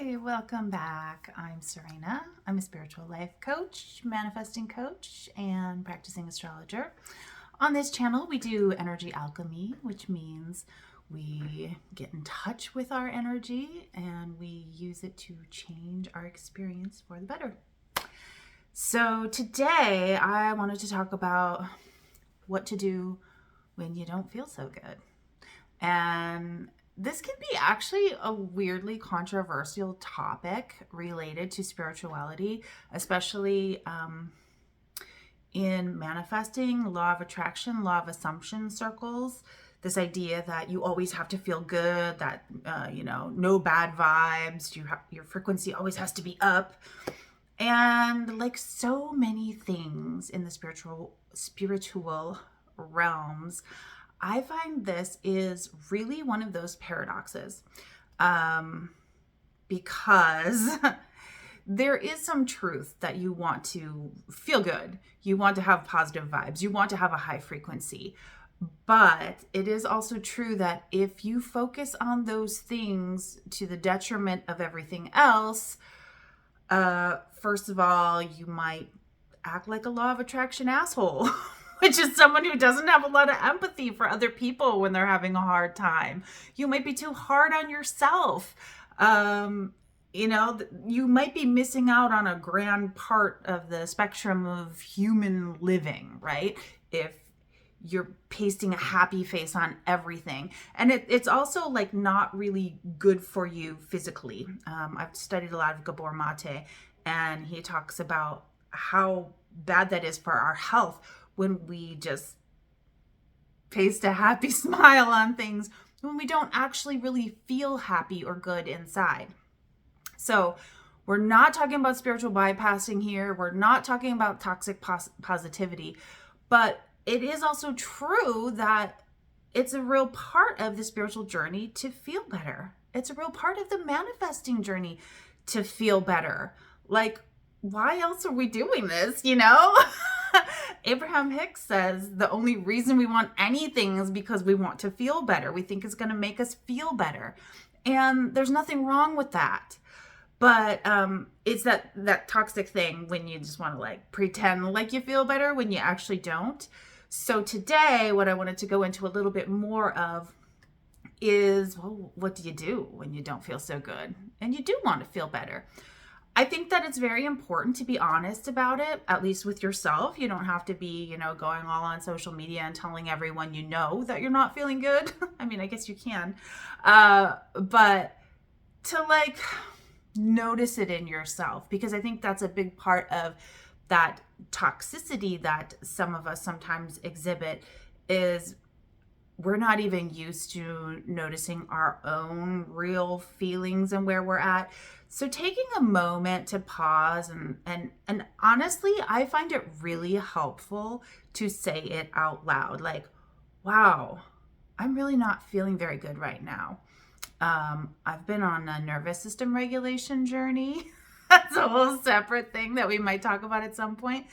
Hi, welcome back. I'm Serena. I'm a spiritual life coach, manifesting coach, and practicing astrologer. On this channel, we do energy alchemy, which means we get in touch with our energy and we use it to change our experience for the better. So today, I wanted to talk about what to do when you don't feel so good. And this can be actually a weirdly controversial topic related to spirituality, especially in manifesting, law of attraction, law of assumption circles. This idea that you always have to feel good, that, no bad vibes, your frequency always has to be up. And like so many things in the spiritual realms, I find this is really one of those paradoxes because there is some truth that you want to feel good. You want to have positive vibes. You want to have a high frequency. But it is also true that if you focus on those things to the detriment of everything else, first of all, you might act like a law of attraction asshole. Which is someone who doesn't have a lot of empathy for other people when they're having a hard time. You might be too hard on yourself. You might be missing out on a grand part of the spectrum of human living, right? If you're pasting a happy face on everything. And it's also like not really good for you physically. I've studied a lot of Gabor Mate, and he talks about how bad that is for our health when we just paste a happy smile on things when we don't actually really feel happy or good inside. So we're not talking about spiritual bypassing here. We're not talking about toxic positivity, but it is also true that it's a real part of the spiritual journey to feel better. It's a real part of the manifesting journey to feel better. Like, why else are we doing this, Abraham Hicks says the only reason we want anything is because we want to feel better. We think it's going to make us feel better. And there's nothing wrong with that. But it's that toxic thing when you just want to like pretend like you feel better when you actually don't. So today, what I wanted to go into a little bit more of is, well, what do you do when you don't feel so good and you do want to feel better? I think that it's very important to be honest about it, at least with yourself. You don't have to be, going all on social media and telling everyone that you're not feeling good. I mean, I guess you can. But to like notice it in yourself, because I think that's a big part of that toxicity that some of us sometimes exhibit is we're not even used to noticing our own real feelings and where we're at. So taking a moment to pause and honestly, I find it really helpful to say it out loud. Like, wow, I'm really not feeling very good right now. I've been on a nervous system regulation journey. That's a whole separate thing that we might talk about at some point.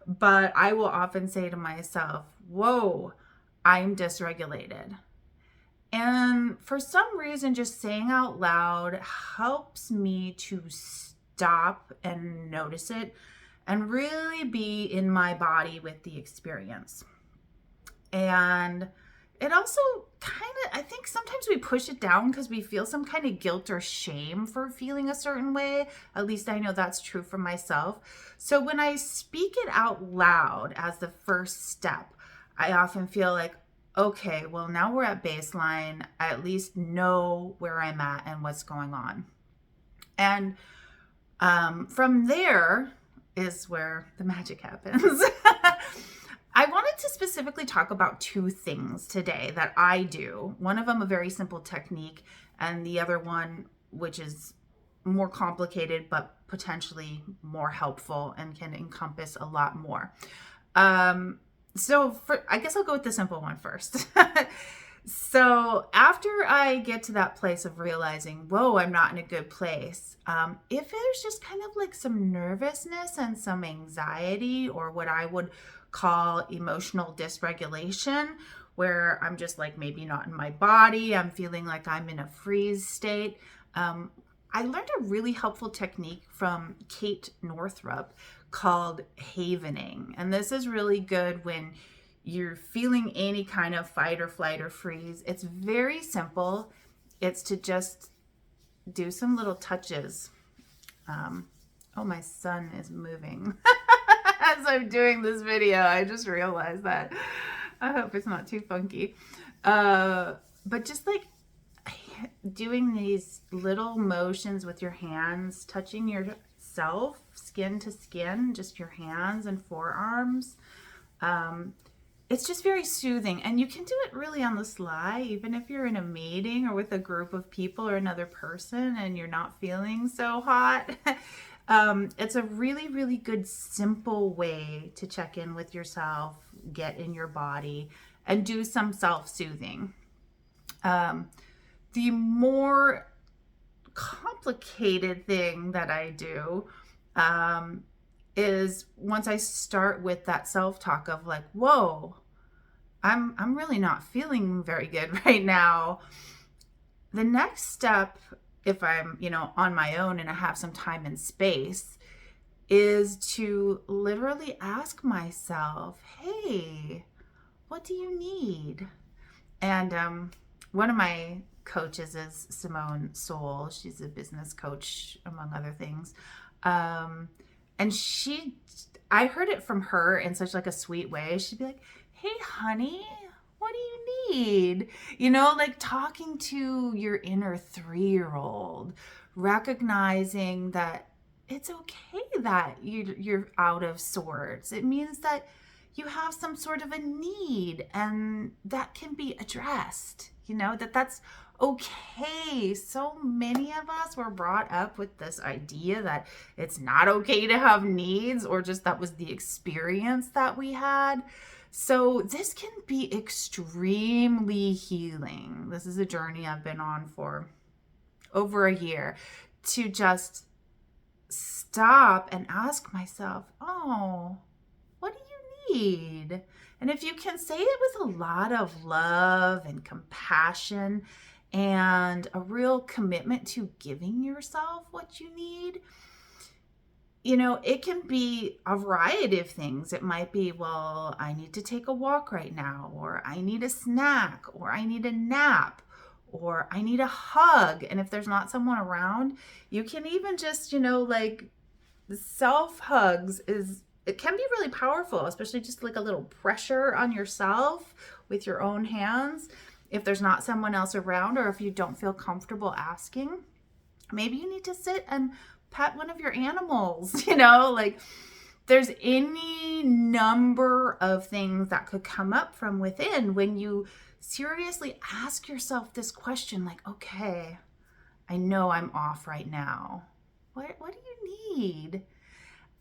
But I will often say to myself, whoa, I'm dysregulated. And for some reason, just saying out loud helps me to stop and notice it and really be in my body with the experience. And it also I think sometimes we push it down because we feel some kind of guilt or shame for feeling a certain way. At least I know that's true for myself. So when I speak it out loud as the first step, I often feel like, okay, well, now we're at baseline. I at least know where I'm at and what's going on. And from there is where the magic happens. I wanted to specifically talk about two things today that I do. One of them, a very simple technique, and the other one, which is more complicated, but potentially more helpful and can encompass a lot more. I guess I'll go with the simple one first. So after I get to that place of realizing, whoa, I'm not in a good place, if there's just kind of like some nervousness and some anxiety, or what I would call emotional dysregulation, where I'm just like maybe not in my body, I'm feeling like I'm in a freeze state, I learned a really helpful technique from Kate Northrup called havening. And this is really good when you're feeling any kind of fight or flight or freeze. It's very simple. It's to just do some little touches. Oh, my son is moving as I'm doing this video. I just realized that. I hope it's not too funky. But just like doing these little motions with your hands, touching yourself skin to skin, just your hands and forearms. It's just very soothing, and you can do it really on the sly, even if you're in a meeting or with a group of people or another person and you're not feeling so hot. It's a really, really good, simple way to check in with yourself, get in your body, and do some self-soothing. The more complicated thing that I do is once I start with that self-talk of like, whoa, I'm really not feeling very good right now. The next step, if I'm, on my own and I have some time and space, is to literally ask myself, hey, what do you need? And one of my coaches is Simone Soul. She's a business coach, among other things. And I heard it from her in such like a sweet way. She'd be like, hey, honey, what do you need? Like talking to your inner 3-year-old, recognizing that it's okay that you're out of sorts. It means that you have some sort of a need and that can be addressed, that's okay. So many of us were brought up with this idea that it's not okay to have needs, or just that was the experience that we had. So this can be extremely healing. This is a journey I've been on for over a year, to just stop and ask myself, oh, what do you need? And if you can say it with a lot of love and compassion and a real commitment to giving yourself what you need, it can be a variety of things. It might be, well, I need to take a walk right now, or I need a snack, or I need a nap, or I need a hug. And if there's not someone around, you can even just, like self hugs it can be really powerful, especially just like a little pressure on yourself with your own hands. If there's not someone else around, or if you don't feel comfortable asking, maybe you need to sit and pet one of your animals, like there's any number of things that could come up from within when you seriously ask yourself this question, like, okay, I know I'm off right now. What do you need?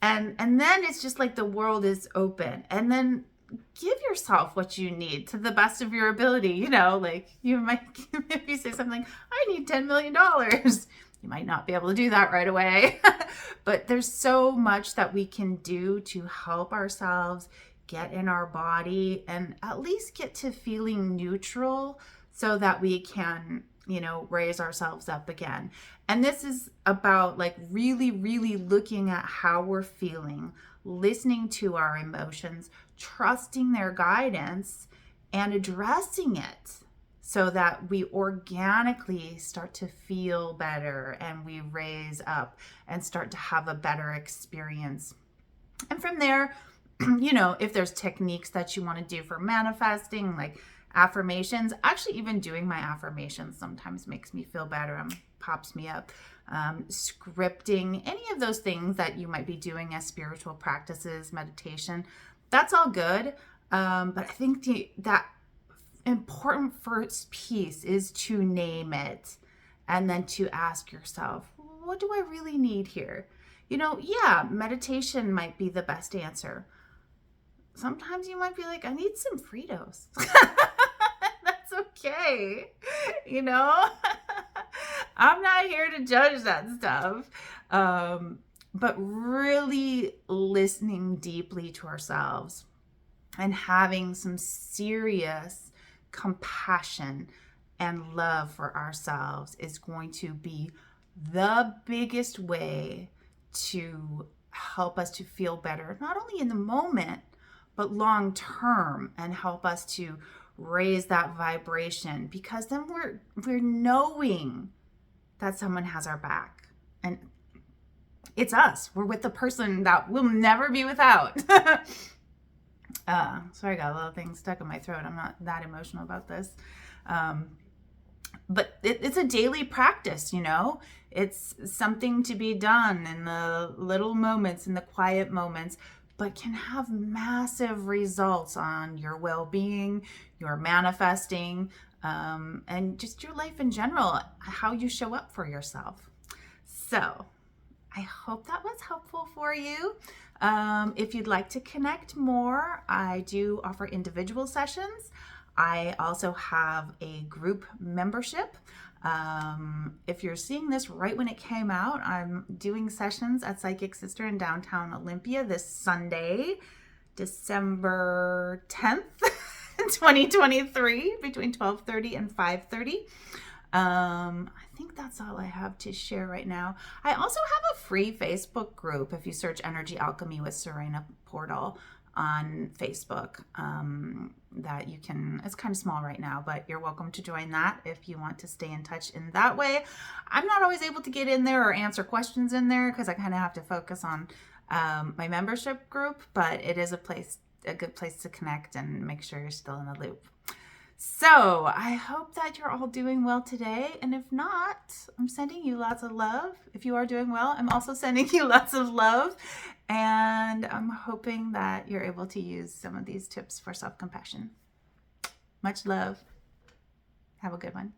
And then it's just like the world is open. And then give yourself what you need to the best of your ability. Like you might, if you say something, I need $10 million. You might not be able to do that right away. But there's so much that we can do to help ourselves get in our body and at least get to feeling neutral, so that we can, raise ourselves up again. And this is about like really, really looking at how we're feeling, listening to our emotions, trusting their guidance, and addressing it, so that we organically start to feel better and we raise up and start to have a better experience. And from there, if there's techniques that you want to do for manifesting, like affirmations, actually even doing my affirmations sometimes makes me feel better and pops me up. Scripting, any of those things that you might be doing as spiritual practices, meditation, that's all good. But I think that important first piece is to name it, and then to ask yourself, what do I really need here? Meditation might be the best answer. Sometimes you might be like, I need some Fritos. That's okay. I'm not here to judge that stuff. But really listening deeply to ourselves and having some serious compassion and love for ourselves is going to be the biggest way to help us to feel better, not only in the moment, but long term, and help us to raise that vibration, because then we're knowing that someone has our back, and it's us. We're with the person that we'll never be without. Sorry, I got a little thing stuck in my throat. I'm not that emotional about this. But it's a daily practice, you know? It's something to be done in the little moments, in the quiet moments, but can have massive results on your well-being, your manifesting, and just your life in general, how you show up for yourself. So I hope that was helpful for you. If you'd like to connect more, I do offer individual sessions. I also have a group membership. If you're seeing this right when it came out, I'm doing sessions at Psychic Sister in downtown Olympia this Sunday, December 10th, 2023, between 12:30 and 5:30. I think that's all I have to share right now. I also have a free Facebook group if you search Energy Alchemy with Serena Portal on Facebook, that you can, it's kind of small right now, but you're welcome to join that if you want to stay in touch in that way. I'm not always able to get in there or answer questions in there because I kind of have to focus on my membership group, but it is a good place to connect and make sure you're still in the loop. So I hope that you're all doing well today. And if not, I'm sending you lots of love. If you are doing well, I'm also sending you lots of love. And I'm hoping that you're able to use some of these tips for self-compassion. Much love. Have a good one.